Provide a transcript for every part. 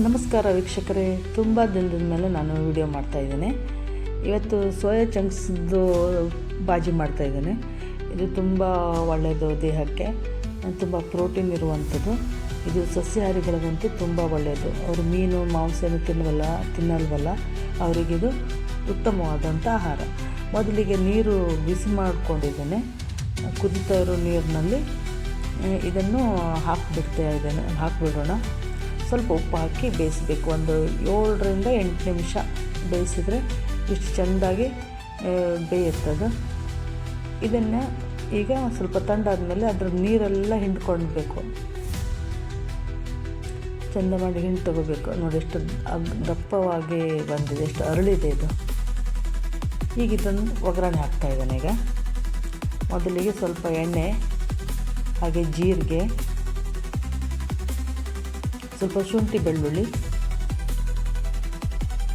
ನಮಸ್ಕಾರ ವೀಕ್ಷಕರೇ, ತುಂಬ ದಿನದ ಮೇಲೆ ನಾನು ವಿಡಿಯೋ ಮಾಡ್ತಾಯಿದ್ದೇನೆ. ಇವತ್ತು ಸೋಯಾ ಚಂಕ್ಸ್ದು ಬಾಜಿ ಮಾಡ್ತಾಯಿದ್ದೇನೆ. ಇದು ತುಂಬ ಒಳ್ಳೆಯದು ದೇಹಕ್ಕೆ, ತುಂಬ ಪ್ರೋಟೀನ್ ಇರುವಂಥದ್ದು. ಇದು ಸಸ್ಯಾಹಾರಿಗಳಿಗಂತೂ ತುಂಬ ಒಳ್ಳೆಯದು. ಅವರು ಮೀನು ಮಾಂಸನೂ ತಿನ್ನಲ್ವಲ್ಲ, ಅವರಿಗಿದು ಉತ್ತಮವಾದಂಥ ಆಹಾರ. ಮೊದಲಿಗೆ ನೀರು ಬಿಸಿ ಮಾಡಿಕೊಂಡಿದ್ದೇನೆ. ಕುದಿತಾ ಇರೋ ನೀರಿನಲ್ಲಿ ಇದನ್ನು ಹಾಕಿಬಿಡೋಣ. ಸ್ವಲ್ಪ ಉಪ್ಪು ಹಾಕಿ ಬೇಯಿಸಬೇಕು. ಒಂದು 7ರಿಂದ 8 ನಿಮಿಷ ಬೇಯಿಸಿದರೆ ಇಷ್ಟು ಚೆಂದಾಗಿ ಬೇಯುತ್ತದೆ. ಇದನ್ನು ಈಗ ಸ್ವಲ್ಪ ತಂಡಾದಮೇಲೆ ಅದರ ನೀರೆಲ್ಲ ಹಿಂಡ್ಕೊಳ್ಬೇಕು. ಚೆಂದ ಮಾಡಿ ಹಿಂಡು ತಗೋಬೇಕು. ನೋಡಿ ಎಷ್ಟು ದಪ್ಪವಾಗಿ ಬಂದಿದೆ, ಎಷ್ಟು ಅರಳಿದೆ ಇದು. ಈಗ ಇದನ್ನು ಒಗ್ಗರಣೆ ಹಾಕ್ತಾಯಿದ್ದಾನೆ. ಈಗ ಮೊದಲಿಗೆ ಸ್ವಲ್ಪ ಎಣ್ಣೆ, ಹಾಗೆ ಜೀರಿಗೆ, ಸ್ವಲ್ಪ ಶುಂಠಿ ಬೆಳ್ಳುಳ್ಳಿ,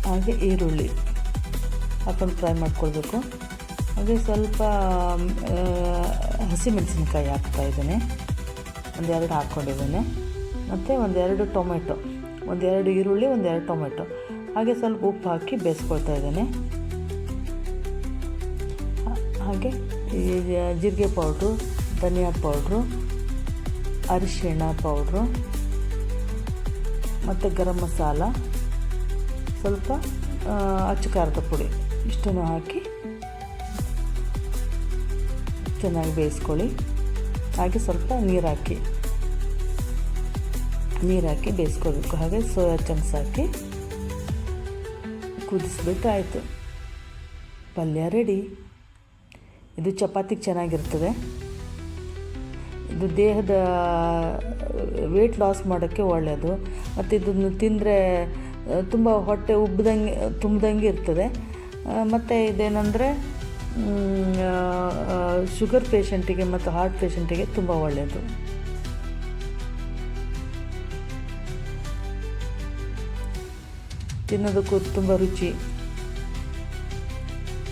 ಹಾಗೆ ಈರುಳ್ಳಿ ಹಾಕೊಂಡು ಫ್ರೈ ಮಾಡ್ಕೊಳ್ಬೇಕು. ಹಾಗೆ ಸ್ವಲ್ಪ ಹಸಿಮೆಣಸಿನ್ಕಾಯಿ ಹಾಕ್ತಾಯಿದ್ದೇನೆ. 1-2 ಹಾಕ್ಕೊಂಡಿದ್ದೇನೆ. ಮತ್ತು 1-2 ಟೊಮೆಟೊ, 1-2 ಈರುಳ್ಳಿ, 1-2 ಟೊಮೆಟೊ, ಹಾಗೆ ಸ್ವಲ್ಪ ಉಪ್ಪು ಹಾಕಿ ಬೇಯಿಸ್ಕೊಳ್ತಾ ಇದ್ದೇನೆ. ಹಾಗೆ ಜೀರಿಗೆ ಪೌಡ್ರು, ಧನಿಯಾ ಪೌಡ್ರು, ಅರಿಶಿಣ ಪೌಡ್ರು ಮತ್ತು ಗರಂ ಮಸಾಲ, ಸ್ವಲ್ಪ ಅಚ್ಚ ಖಾರದ ಪುಡಿ, ಇಷ್ಟನ್ನು ಹಾಕಿ ಚೆನ್ನಾಗಿ ಬೇಯಿಸ್ಕೊಳ್ಳಿ. ಹಾಗೆ ಸ್ವಲ್ಪ ನೀರು ಹಾಕಿ ಬೇಯಿಸ್ಕೊಳ್ಬೇಕು. ಹಾಗೆ ಸೋಯಾ ಚಂಕ್ಸ್ ಹಾಕಿ ಕುದಿಸ್ಬಿಟ್ಟು ಆಯಿತು, ಪಲ್ಯ ರೆಡಿ. ಇದು ಚಪಾತಿಗೆ ಚೆನ್ನಾಗಿರ್ತದೆ. ಇದು ದೇಹದ ವೇಟ್ ಲಾಸ್ ಮಾಡೋಕ್ಕೆ ಒಳ್ಳೆಯದು. ಮತ್ತು ಇದನ್ನು ತಿಂದರೆ ತುಂಬ ಹೊಟ್ಟೆ ತುಂಬ್ದಂಗೆ ಇರ್ತದೆ. ಮತ್ತು ಇದೇನೆಂದರೆ ಶುಗರ್ ಪೇಷಂಟಿಗೆ ಮತ್ತು ಹಾರ್ಟ್ ಪೇಷಂಟಿಗೆ ತುಂಬ ಒಳ್ಳೆಯದು. ತಿನ್ನೋದಕ್ಕೂ ತುಂಬ ರುಚಿ.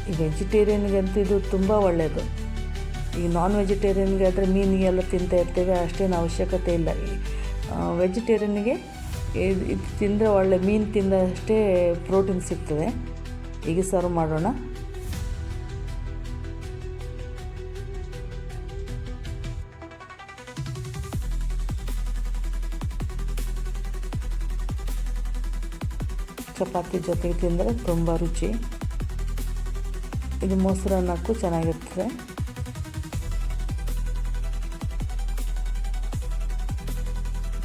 ಈ ವೆಜಿಟೇರಿಯನ್ಗಂತೂ ಇದು ತುಂಬ ಒಳ್ಳೆಯದು. ಈ ನಾನ್ ವೆಜಿಟೇರಿಯನ್ಗೆ ಆದರೆ ಮೀನಿಗೆಲ್ಲ ತಿಂತಾ ಇರ್ತೇವೆ, ಅಷ್ಟೇನು ಅವಶ್ಯಕತೆ ಇಲ್ಲ. ವೆಜಿಟೇರಿಯನ್ಗೆ ಇದು ತಿಂದರೆ ಒಳ್ಳೆ, ಮೀನು ತಿಂದಷ್ಟೇ ಪ್ರೋಟೀನ್ ಸಿಗ್ತದೆ. ಈಗ ಸರ್ವ್ ಮಾಡೋಣ. ಚಪಾತಿ ಜೊತೆಗೆ ತಿಂದರೆ ತುಂಬ ರುಚಿ. ಇದು ಮೊಸರನ್ನಕ್ಕೂ ಚೆನ್ನಾಗಿರ್ತದೆ.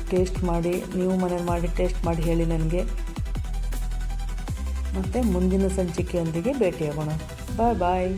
ಟೇಸ್ಟ್ ಮಾಡಿ, ನೀವು ಮನೇಲಿ ಮಾಡಿ ಟೇಸ್ಟ್ ಮಾಡಿ ಹೇಳಿ ನನಗೆ. ಮತ್ತು ಮುಂದಿನ ಸಂಚಿಕೆಯೊಂದಿಗೆ ಭೇಟಿಯಾಗೋಣ. ಬಾಯ್.